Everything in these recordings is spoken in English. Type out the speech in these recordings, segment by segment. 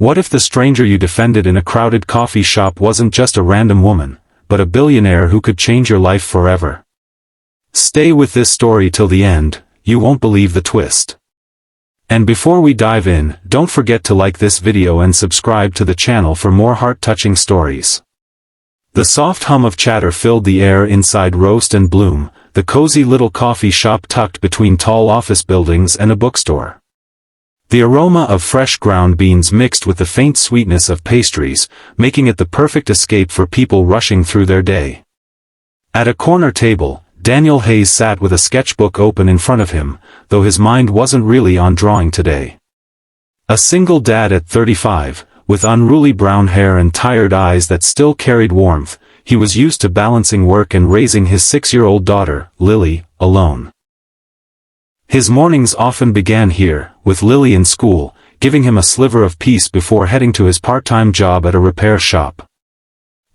What if the stranger you defended in a crowded coffee shop wasn't just a random woman, but a billionaire who could change your life forever? Stay with this story till the end, you won't believe the twist. And before we dive in, don't forget to like this video and subscribe to the channel for more heart-touching stories. The soft hum of chatter filled the air inside Roast and Bloom, the cozy little coffee shop tucked between tall office buildings and a bookstore. The aroma of fresh ground beans mixed with the faint sweetness of pastries, making it the perfect escape for people rushing through their day. At a corner table, Daniel Hayes sat with a sketchbook open in front of him, though his mind wasn't really on drawing today. A single dad at 35, with unruly brown hair and tired eyes that still carried warmth, he was used to balancing work and raising his 6-year-old daughter, Lily, alone. His mornings often began here, with Lily in school, giving him a sliver of peace before heading to his part-time job at a repair shop.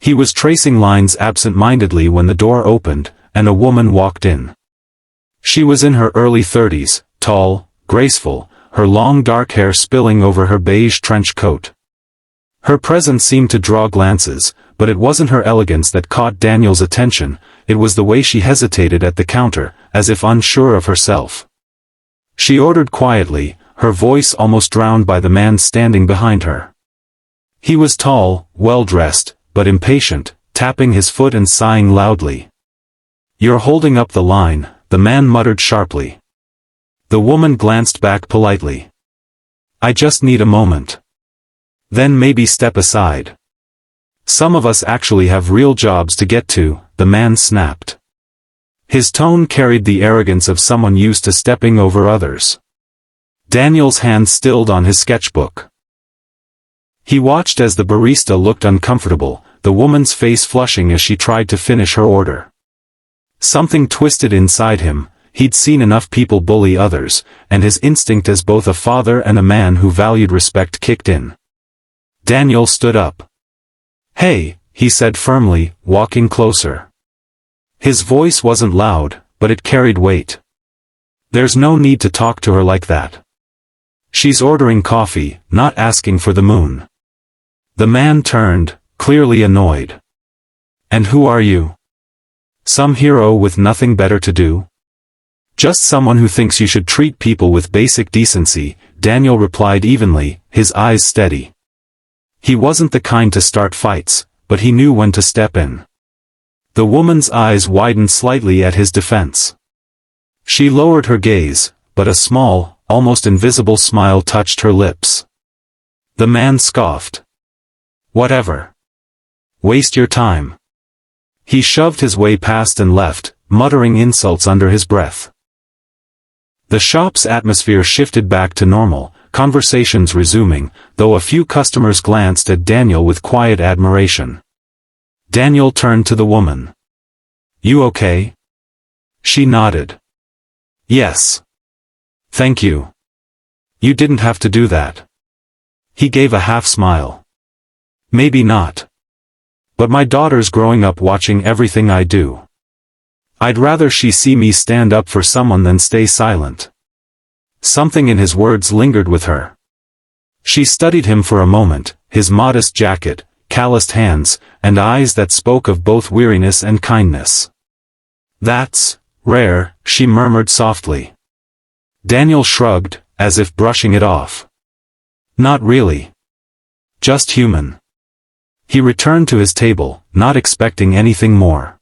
He was tracing lines absent-mindedly when the door opened, and a woman walked in. She was in her early 30s, tall, graceful, her long dark hair spilling over her beige trench coat. Her presence seemed to draw glances, but it wasn't her elegance that caught Daniel's attention, it was the way she hesitated at the counter, as if unsure of herself. She ordered quietly, her voice almost drowned by the man standing behind her. He was tall, well-dressed, but impatient, tapping his foot and sighing loudly. "You're holding up the line," the man muttered sharply. The woman glanced back politely. "I just need a moment. Then maybe step aside. Some of us actually have real jobs to get to," the man snapped. His tone carried the arrogance of someone used to stepping over others. Daniel's hand stilled on his sketchbook. He watched as the barista looked uncomfortable, the woman's face flushing as she tried to finish her order. Something twisted inside him, he'd seen enough people bully others, and his instinct as both a father and a man who valued respect kicked in. Daniel stood up. "Hey," he said firmly, walking closer. His voice wasn't loud, but it carried weight. "There's no need to talk to her like that. She's ordering coffee, not asking for the moon." The man turned, clearly annoyed. "And who are you? Some hero with nothing better to do?" "Just someone who thinks you should treat people with basic decency," Daniel replied evenly, his eyes steady. He wasn't the kind to start fights, but he knew when to step in. The woman's eyes widened slightly at his defense. She lowered her gaze, but a small, almost invisible smile touched her lips. The man scoffed. "Whatever. Waste your time." He shoved his way past and left, muttering insults under his breath. The shop's atmosphere shifted back to normal, conversations resuming, though a few customers glanced at Daniel with quiet admiration. Daniel turned to the woman. "You okay?" She nodded. "Yes. Thank you. You didn't have to do that." He gave a half-smile. "Maybe not. But my daughter's growing up watching everything I do. I'd rather she see me stand up for someone than stay silent." Something in his words lingered with her. She studied him for a moment, his modest jacket, calloused hands, and eyes that spoke of both weariness and kindness. "That's rare," she murmured softly. Daniel shrugged, as if brushing it off. "Not really. Just human." He returned to his table, not expecting anything more.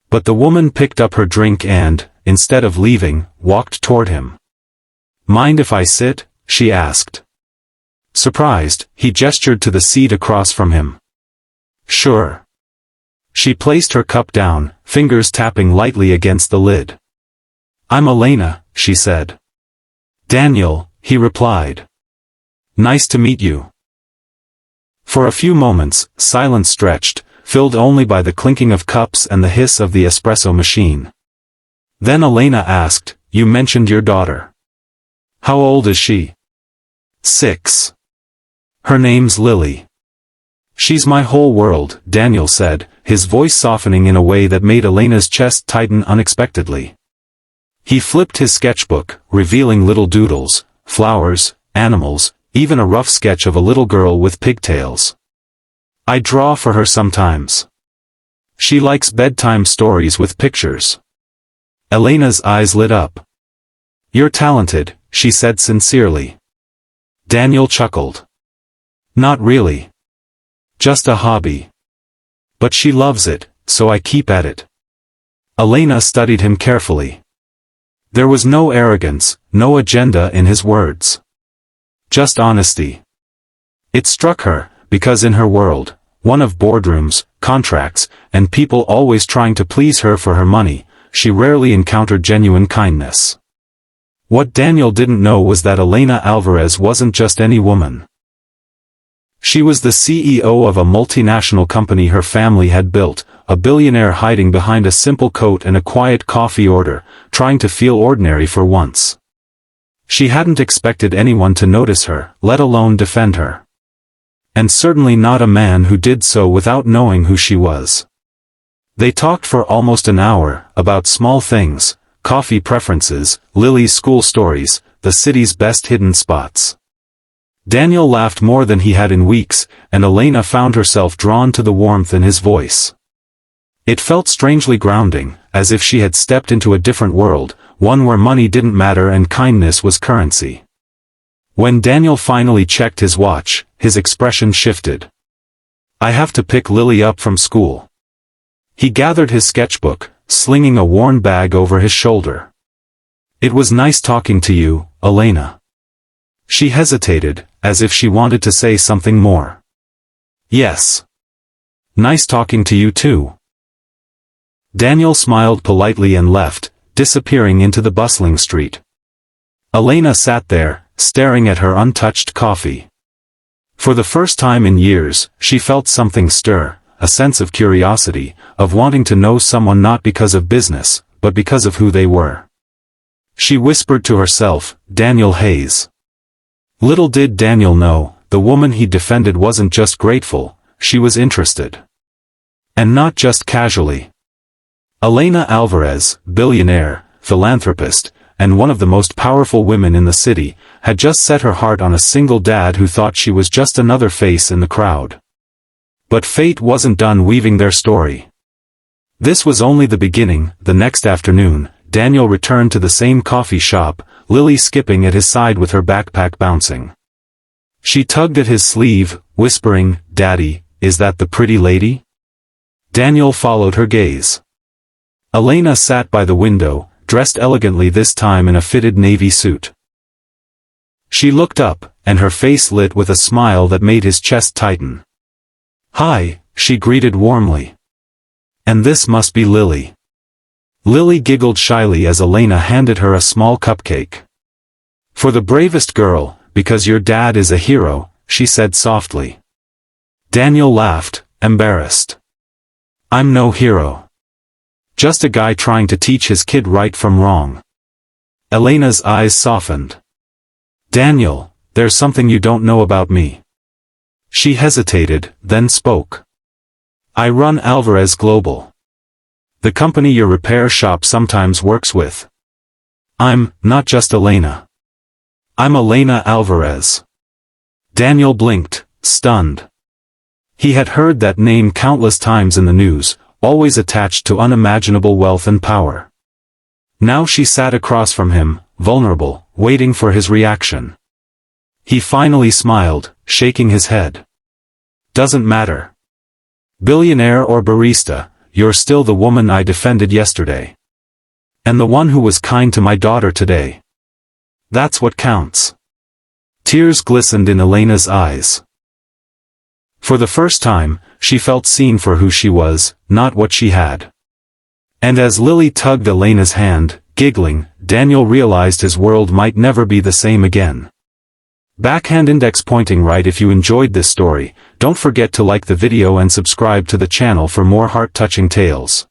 But the woman picked up her drink and, instead of leaving, walked toward him. "Mind if I sit?" she asked. Surprised, he gestured to the seat across from him. "Sure." She placed her cup down, fingers tapping lightly against the lid. "I'm Elena," she said. "Daniel," he replied. "Nice to meet you." For a few moments, silence stretched, filled only by the clinking of cups and the hiss of the espresso machine. Then Elena asked, "You mentioned your daughter. How old is she?" 6. "Her name's Lily." "She's my whole world," Daniel said, his voice softening in a way that made Elena's chest tighten unexpectedly. He flipped his sketchbook, revealing little doodles, flowers, animals, even a rough sketch of a little girl with pigtails. I draw for her sometimes. She likes bedtime stories with pictures. Elena's eyes lit up. You're talented, she said sincerely. Daniel chuckled. Not really. Just a hobby. But she loves it, so I keep at it. Elena studied him carefully. There was no arrogance, no agenda in his words. Just honesty. It struck her, because in her world, one of boardrooms, contracts, and people always trying to please her for her money, she rarely encountered genuine kindness. What Daniel didn't know was that Elena Alvarez wasn't just any woman. She was the CEO of a multinational company her family had built, a billionaire hiding behind a simple coat and a quiet coffee order, trying to feel ordinary for once. She hadn't expected anyone to notice her, let alone defend her. And certainly not a man who did so without knowing who she was. They talked for almost an hour, about small things, coffee preferences, Lily's school stories, the city's best hidden spots. Daniel laughed more than he had in weeks, and Elena found herself drawn to the warmth in his voice. It felt strangely grounding, as if she had stepped into a different world, one where money didn't matter and kindness was currency. When Daniel finally checked his watch, his expression shifted. I have to pick Lily up from school. He gathered his sketchbook, slinging a worn bag over his shoulder. It was nice talking to you, Elena. She hesitated, as if she wanted to say something more. Yes. Nice talking to you too. Daniel smiled politely and left, disappearing into the bustling street. Elena sat there, staring at her untouched coffee. For the first time in years, she felt something stir, a sense of curiosity, of wanting to know someone not because of business, but because of who they were. She whispered to herself, Daniel Hayes. Little did Daniel know, the woman he defended wasn't just grateful, she was interested. And not just casually. Elena Alvarez, billionaire, philanthropist, and one of the most powerful women in the city, had just set her heart on a single dad who thought she was just another face in the crowd. But fate wasn't done weaving their story. This was only the beginning. The next afternoon, Daniel returned to the same coffee shop, Lily skipping at his side with her backpack bouncing. She tugged at his sleeve, whispering, Daddy, is that the pretty lady? Daniel followed her gaze. Elena sat by the window, dressed elegantly this time in a fitted navy suit. She looked up, and her face lit with a smile that made his chest tighten. Hi, she greeted warmly. And this must be Lily. Lily giggled shyly as Elena handed her a small cupcake. For the bravest girl, because your dad is a hero, she said softly. Daniel laughed, embarrassed. I'm no hero. Just a guy trying to teach his kid right from wrong. Elena's eyes softened. Daniel, there's something you don't know about me. She hesitated, then spoke. I run Alvarez Global. The company your repair shop sometimes works with. I'm not just Elena. I'm Elena Alvarez. Daniel blinked, stunned. He had heard that name countless times in the news, always attached to unimaginable wealth and power. Now she sat across from him, vulnerable, waiting for his reaction. He finally smiled, shaking his head. Doesn't matter. Billionaire or barista, you're still the woman I defended yesterday. And the one who was kind to my daughter today. That's what counts. Tears glistened in Elena's eyes. For the first time, she felt seen for who she was, not what she had. And as Lily tugged Elena's hand, giggling, Daniel realized his world might never be the same again. Backhand index pointing right. If you enjoyed this story, don't forget to like the video and subscribe to the channel for more heart-touching tales.